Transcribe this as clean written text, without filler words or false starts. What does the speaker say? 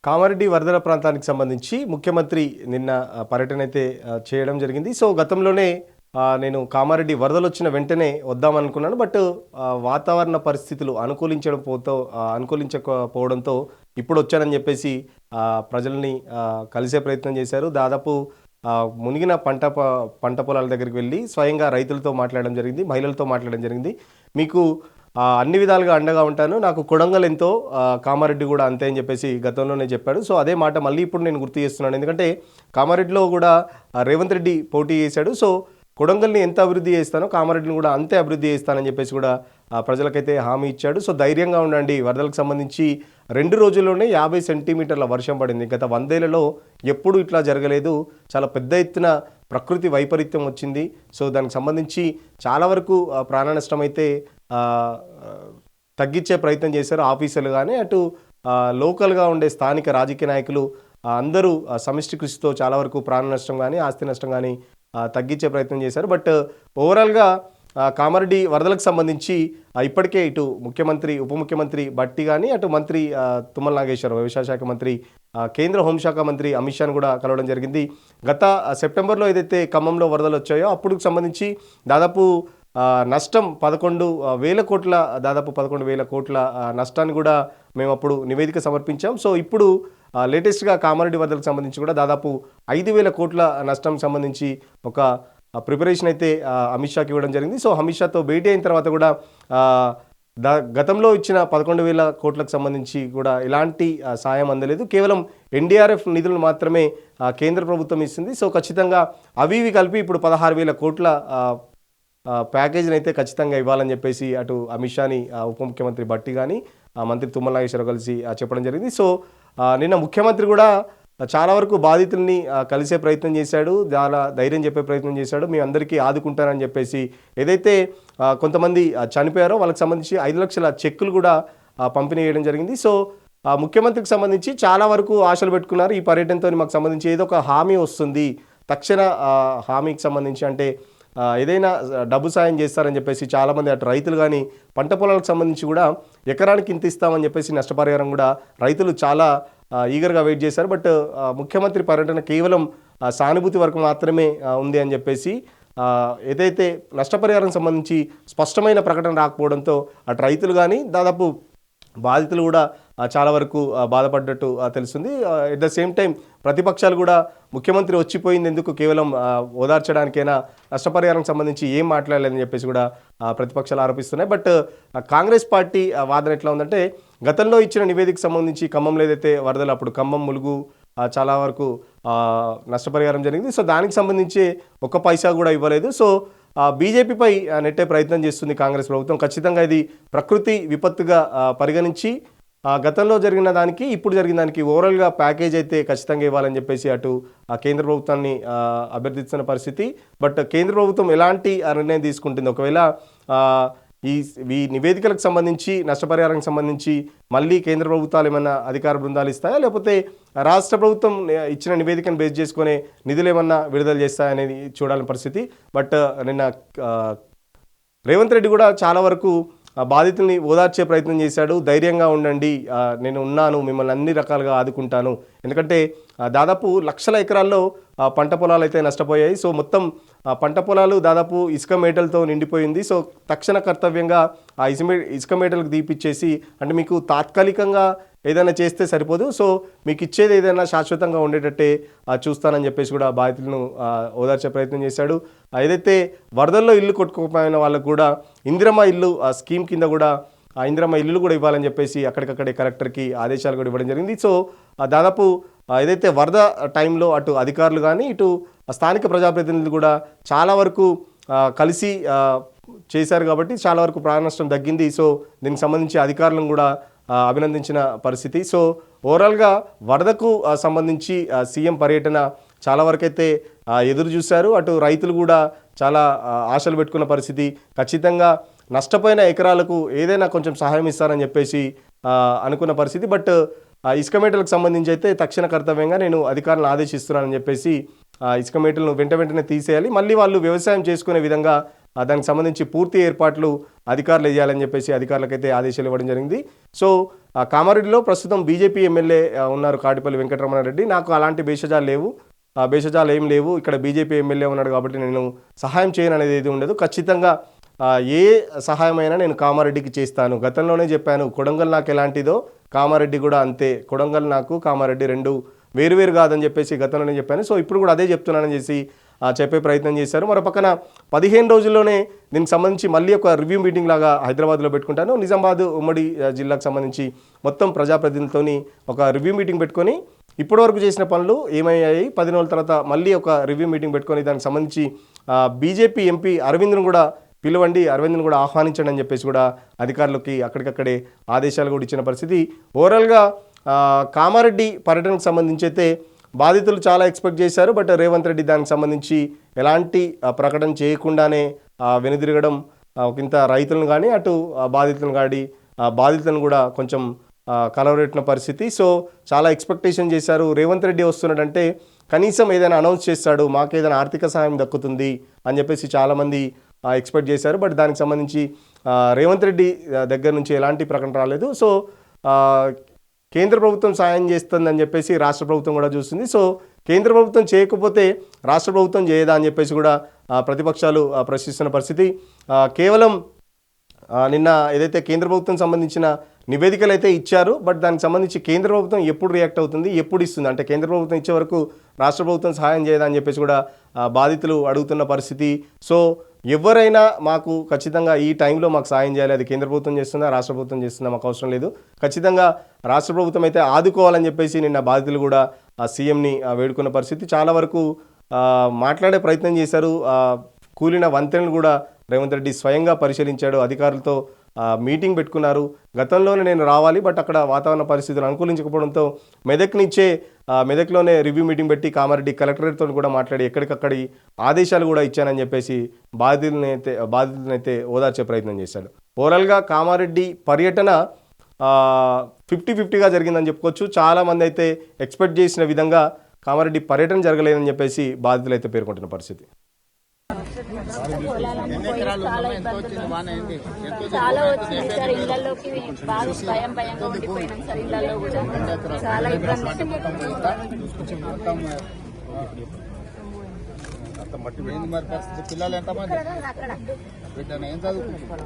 కామారెడ్డి వరదల ప్రాంతానికి సంబంధించి ముఖ్యమంత్రి నిన్న పర్యటన అయితే చేయడం జరిగింది. సో గతంలోనే నేను కామారెడ్డి వరదలొచ్చిన వెంటనే వద్దామనుకున్నాను. బట్ వాతావరణ పరిస్థితులు అనుకూలించకపోవడంతో ఇప్పుడొచ్చానని చెప్పేసి ప్రజల్ని కలిసే ప్రయత్నం చేశారు. దాదాపు మునిగిన పంట పొలాల దగ్గరికి వెళ్ళి స్వయంగా రైతులతో మాట్లాడడం జరిగింది, మహిళలతో మాట్లాడడం జరిగింది. మీకు అన్ని విధాలుగా అండగా ఉంటాను, నాకు కొడంగల్ ఎంతో కామారెడ్డి కూడా అంతే అని చెప్పేసి గతంలోనే చెప్పాడు. సో అదే మాట మళ్ళీ ఇప్పుడు నేను గుర్తు చేస్తున్నాను. ఎందుకంటే కామారెడ్డిలో కూడా రేవంత్ రెడ్డి పోటీ చేశాడు. సో కొడంగల్ని ఎంత అభివృద్ధి చేస్తానో కామారెడ్డిని కూడా అంతే అభివృద్ధి చేస్తానని చెప్పేసి కూడా ప్రజలకైతే హామీ ఇచ్చాడు. సో ధైర్యంగా ఉండండి, వరదలకు సంబంధించి 2 రోజుల్లోనే 50 సెంటీమీటర్ల వర్షం పడింది. గత 100 ఏళ్లలో ఎప్పుడు ఇట్లా జరగలేదు. చాలా పెద్ద ఎత్తున ప్రకృతి వైపరీత్యం వచ్చింది. సో దానికి సంబంధించి చాలా వరకు ప్రాణ నష్టం అయితే తగ్గించే ప్రయత్నం చేశారు ఆఫీసర్లు కానీ, అటు లోకల్గా ఉండే స్థానిక రాజకీయ నాయకులు అందరూ సమిష్టి కృషితో చాలా వరకు ప్రాణ నష్టం కానీ ఆస్తి నష్టం కానీ తగ్గించే ప్రయత్నం చేశారు. బట్ ఓవరాల్గా కామారెడ్డి వరదలకు సంబంధించి ఇప్పటికే ఇటు ముఖ్యమంత్రి, ఉప ముఖ్యమంత్రి బట్టి కానీ, అటు మంత్రి తుమ్మల నాగేశ్వరరావు, వ్యవసాయ శాఖ మంత్రి, కేంద్ర హోంశాఖ మంత్రి అమిత్ షాను కూడా కలవడం జరిగింది. గత సెప్టెంబర్లో ఏదైతే ఖమ్మంలో వరదలు వచ్చాయో అప్పుడు సంబంధించి దాదాపు నష్టం 11,000 కోట్ల, దాదాపు 11,000 కోట్ల నష్టాన్ని కూడా మేము అప్పుడు నివేదిక సమర్పించాం. సో ఇప్పుడు లేటెస్ట్గా కామారెడ్డి వరదలకు సంబంధించి కూడా దాదాపు 5,000 కోట్ల నష్టం సంబంధించి ఒక ప్రిపరేషన్ అయితే అమిత్ షాకి ఇవ్వడం జరిగింది. సో అమిత్ షాతో భేటీ అయిన తర్వాత కూడా గతంలో ఇచ్చిన 11,000 కోట్లకు సంబంధించి కూడా ఎలాంటి సాయం అందలేదు. కేవలం ఎన్డీఆర్ఎఫ్ నిధులను మాత్రమే కేంద్ర ప్రభుత్వం ఇస్తుంది. సో ఖచ్చితంగా అవి కలిపి ఇప్పుడు 16,000 కోట్ల ప్యాకేజీని అయితే ఖచ్చితంగా ఇవ్వాలని చెప్పేసి అటు అమిత్ షాని ఉప ముఖ్యమంత్రి బట్టి కానీ మంత్రి తుమ్మల నాగేశ్వరరావు కలిసి చెప్పడం జరిగింది. సో నిన్న ముఖ్యమంత్రి కూడా చాలా వరకు బాధితుల్ని కలిసే ప్రయత్నం చేశాడు, చాలా ధైర్యం చెప్పే ప్రయత్నం చేశాడు. మీ అందరికీ ఆదుకుంటారని చెప్పేసి ఏదైతే కొంతమంది చనిపోయారో వాళ్ళకి సంబంధించి 5 లక్షల చెక్కులు కూడా పంపిణీ చేయడం జరిగింది. సో ముఖ్యమంత్రికి సంబంధించి చాలా వరకు ఆశలు పెట్టుకున్నారు. ఈ పర్యటనతో మాకు సంబంధించి ఏదో ఒక హామీ వస్తుంది, తక్షణ హామీకి సంబంధించి అంటే ఏదైనా డబ్బు సాయం చేస్తారని చెప్పేసి చాలామంది అటు రైతులు కానీ పంట పొలాలకు సంబంధించి కూడా ఎకరానికి ఇంత ఇస్తామని చెప్పేసి నష్టపరిహారం కూడా రైతులు చాలా ఈగర్గా వెయిట్ చేశారు. బట్ ముఖ్యమంత్రి పర్యటన కేవలం సానుభూతి వరకు మాత్రమే ఉంది అని చెప్పేసి ఏదైతే నష్టపరిహారం సంబంధించి స్పష్టమైన ప్రకటన రాకపోవడంతో అటు రైతులు కానీ దాదాపు బాధితులు కూడా చాలా వరకు బాధపడ్డట్టు తెలుస్తుంది. ఎట్ ద సేమ్ టైం ప్రతిపక్షాలు కూడా ముఖ్యమంత్రి వచ్చిపోయింది ఎందుకు, కేవలం ఓదార్చడానికైనా, నష్టపరిహారం సంబంధించి ఏం మాట్లాడలేదని చెప్పేసి కూడా ప్రతిపక్షాలు ఆరోపిస్తున్నాయి. బట్ కాంగ్రెస్ పార్టీ వాదన ఎట్లా ఉందంటే గతంలో ఇచ్చిన నివేదిక సంబంధించి ఖమ్మంలో ఏదైతే వరదలు అప్పుడు ఖమ్మం ములుగు చాలా వరకు నష్టపరిహారం జరిగింది. సో దానికి సంబంధించి ఒక్క పైసా కూడా ఇవ్వలేదు. సో బీజేపీపై నెట్టే ప్రయత్నం చేస్తుంది కాంగ్రెస్ ప్రభుత్వం. ఖచ్చితంగా ఇది ప్రకృతి విపత్తుగా పరిగణించి గతంలో జరిగిన దానికి ఇప్పుడు జరిగిన దానికి ఓవరాల్గా ప్యాకేజ్ అయితే ఖచ్చితంగా ఇవ్వాలని చెప్పేసి అటు కేంద్ర ప్రభుత్వాన్ని అభ్యర్థిస్తున్న పరిస్థితి. బట్ కేంద్ర ప్రభుత్వం ఎలాంటి నిర్ణయం తీసుకుంటుంది, ఒకవేళ ఈ నివేదికలకు సంబంధించి నష్టపరిహారానికి సంబంధించి మళ్ళీ కేంద్ర ప్రభుత్వాలు ఏమన్నా అధికార బృందాలు ఇస్తాయా, లేకపోతే రాష్ట్ర ప్రభుత్వం ఇచ్చిన నివేదికను బేస్ చేసుకునే నిధులు ఏమన్నా విడుదల చేస్తాయనేది చూడాలని పరిస్థితి. బట్ నిన్న రేవంత్ రెడ్డి కూడా చాలా వరకు బాధితుల్ని ఓదార్చే ప్రయత్నం చేశాడు. ధైర్యంగా ఉండండి, నేను ఉన్నాను, మిమ్మల్ని అన్ని రకాలుగా ఆదుకుంటాను. ఎందుకంటే దాదాపు లక్షల ఎకరాల్లో పంట పొలాలు అయితే నష్టపోయాయి. సో మొత్తం పంట పొలాలు దాదాపు ఇసుక మేటలతో నిండిపోయింది. సో తక్షణ కర్తవ్యంగా ఆ ఇసుక మేటలకు దీపిచ్చేసి, అంటే మీకు తాత్కాలికంగా ఏదైనా చేస్తే సరిపోదు, సో మీకు ఇచ్చేది ఏదైనా శాశ్వతంగా ఉండేటట్టే చూస్తానని చెప్పేసి కూడా బాధితులను ఓదార్చే ప్రయత్నం చేశాడు. ఏదైతే వరదల్లో ఇల్లు కొట్టుకోపోయిన వాళ్ళకు కూడా ఇందిరమ్మ ఇల్లు స్కీమ్ కింద కూడా ఇందిరమ్మ ఇల్లులు కూడా ఇవ్వాలని చెప్పేసి అక్కడికక్కడే కలెక్టర్కి ఆదేశాలు కూడా ఇవ్వడం జరిగింది. సో దాదాపు ఏదైతే వరద టైంలో అటు అధికారులు కానీ ఇటు స్థానిక ప్రజాప్రతినిధులు కూడా చాలా వరకు కలిసి చేశారు కాబట్టి చాలా వరకు ప్రాణ నష్టం తగ్గింది. సో దీనికి సంబంధించి అధికారులను కూడా అభినందించిన పరిస్థితి. సో ఓవరాల్గా వరదకు సంబంధించి సీఎం పర్యటన చాలా వరకు అయితే ఎదురు చూశారు. అటు రైతులు కూడా చాలా ఆశలు పెట్టుకున్న పరిస్థితి. ఖచ్చితంగా నష్టపోయిన ఎకరాలకు ఏదైనా కొంచెం సహాయం ఇస్తారని చెప్పేసి అనుకున్న పరిస్థితి. బట్ ఇసుక మేటలకు సంబంధించి అయితే తక్షణ కర్తవ్యంగా నేను అధికారులను ఆదేశిస్తున్నానని చెప్పేసి ఇసుక మేటలను వెంటనే తీసేయాలి, మళ్ళీ వాళ్ళు వ్యవసాయం చేసుకునే విధంగా దానికి సంబంధించి పూర్తి ఏర్పాట్లు అధికారులు వేయాలని చెప్పేసి అధికారులకైతే ఆదేశాలు ఇవ్వడం జరిగింది. సో కామారెడ్డిలో ప్రస్తుతం బీజేపీ ఎమ్మెల్యే ఉన్నారు కాటిపల్లి వెంకటరమణారెడ్డి. నాకు అలాంటి భేషజాలు ఏం లేవు, ఇక్కడ బీజేపీ ఎమ్మెల్యే ఉన్నాడు కాబట్టి నేను సహాయం చేయను అనేది ఏది ఉండదు. ఖచ్చితంగా ఏ సహాయమైనా నేను కామారెడ్డికి చేస్తాను. గతంలోనే చెప్పాను, కొడంగల్ నాకు ఎలాంటిదో కామారెడ్డి కూడా అంతే. కొడంగల్ నాకు కామారెడ్డి రెండు వేరువేరు కాదని చెప్పేసి గతంలోనే చెప్పాను. సో ఇప్పుడు కూడా అదే చెప్తున్నానని చేసి చెప్పే ప్రయత్నం చేశారు. మరో పక్కన 15 రోజుల్లోనే దీనికి సంబంధించి మళ్ళీ ఒక రివ్యూ మీటింగ్ లాగా హైదరాబాద్లో పెట్టుకుంటాను. నిజామాబాద్ ఉమ్మడి జిల్లాకు సంబంధించి మొత్తం ప్రజాప్రతినిధులతోని ఒక రివ్యూ మీటింగ్ పెట్టుకొని ఇప్పటివరకు చేసిన పనులు ఏమయ్యాయి, 10 రోజుల తర్వాత మళ్ళీ ఒక రివ్యూ మీటింగ్ పెట్టుకొని దానికి సంబంధించి బీజేపీ ఎంపీ అరవింద్ను కూడా పిలవండి, అరవింద్ను కూడా ఆహ్వానించండి అని చెప్పేసి కూడా అధికారులకి అక్కడికక్కడే ఆదేశాలు కూడా ఇచ్చిన పరిస్థితి. ఓవరాల్గా కామారెడ్డి పర్యటనకు సంబంధించి అయితే బాధితులు చాలా ఎక్స్పెక్ట్ చేశారు. బట్ రేవంత్ రెడ్డి దానికి సంబంధించి ఎలాంటి ప్రకటన చేయకుండానే వెనుదిరగడం ఇంత రైతులను కానీ అటు బాధితులను కూడా కొంచెం కలవరెట్టిన పరిస్థితి. సో చాలా ఎక్స్పెక్టేషన్ చేశారు. రేవంత్ రెడ్డి వస్తున్నాడంటే కనీసం ఏదైనా అనౌన్స్ చేస్తాడు, మాకు ఏదైనా ఆర్థిక సహాయం దక్కుతుంది అని చెప్పేసి చాలామంది ఎక్స్పెక్ట్ చేశారు. బట్ దానికి సంబంధించి రేవంత్ రెడ్డి దగ్గర నుంచి ఎలాంటి ప్రకటన రాలేదు. సో కేంద్ర ప్రభుత్వం సాయం చేస్తుందని చెప్పేసి రాష్ట్ర ప్రభుత్వం కూడా చూస్తుంది. సో కేంద్ర ప్రభుత్వం చేయకపోతే రాష్ట్ర ప్రభుత్వం చేయదా అని చెప్పేసి కూడా ప్రతిపక్షాలు ప్రశ్నిస్తున్న పరిస్థితి. కేవలం నిన్న ఏదైతే కేంద్ర ప్రభుత్వం సంబంధించిన నివేదికలు అయితే ఇచ్చారు. బట్ దానికి సంబంధించి కేంద్ర ప్రభుత్వం ఎప్పుడు రియాక్ట్ అవుతుంది, ఎప్పుడు ఇస్తుంది, అంటే కేంద్ర ప్రభుత్వం ఇచ్చే వరకు రాష్ట్ర ప్రభుత్వం సహాయం చేయదా అని చెప్పేసి కూడా బాధితులు అడుగుతున్న పరిస్థితి. సో ఎవరైనా మాకు ఖచ్చితంగా ఈ టైంలో మాకు సాయం చేయాలి, అది కేంద్ర ప్రభుత్వం చేస్తుందా రాష్ట్ర ప్రభుత్వం చేస్తుందా మాకు అవసరం లేదు, ఖచ్చితంగా రాష్ట్ర ప్రభుత్వం అయితే ఆదుకోవాలని చెప్పేసి నిన్న బాధితులు కూడా సీఎంని వేడుకున్న పరిస్థితి. చాలా వరకు మాట్లాడే ప్రయత్నం చేశారు. కూలిన వంతెనలు కూడా రేవంత్ రెడ్డి స్వయంగా పరిశీలించాడు, అధికారులతో మీటింగ్ పెట్టుకున్నారు. గతంలోనే నేను రావాలి, బట్ అక్కడ వాతావరణ పరిస్థితులు అనుకూలించకపోవడంతో మెదక్లోనే రివ్యూ మీటింగ్ పెట్టి కామారెడ్డి కలెక్టరేట్తో కూడా మాట్లాడి ఎక్కడికక్కడి ఆదేశాలు కూడా ఇచ్చానని చెప్పేసి బాధితులనైతే ఓదార్చే ప్రయత్నం చేశాడు. ఓవరాల్గా కామారెడ్డి పర్యటన 50-50గా జరిగిందని చెప్పుకోవచ్చు. చాలామంది అయితే ఎక్స్పెక్ట్ చేసిన విధంగా కామారెడ్డి పర్యటన జరగలేదని చెప్పేసి బాధితులు అయితే పేర్కొంటున్న పరిస్థితి. చాలా వచ్చింది సార్, ఇళ్లలోకి బాగా భయంగా ఉండిపోయినాం సార్. ఇళ్లలో కూడా చాలా ఇబ్బంది. మరి పరిస్థితి పిల్లలు ఎంతమంది బిడ్డ ఏం చదువుకుంటున్నారు?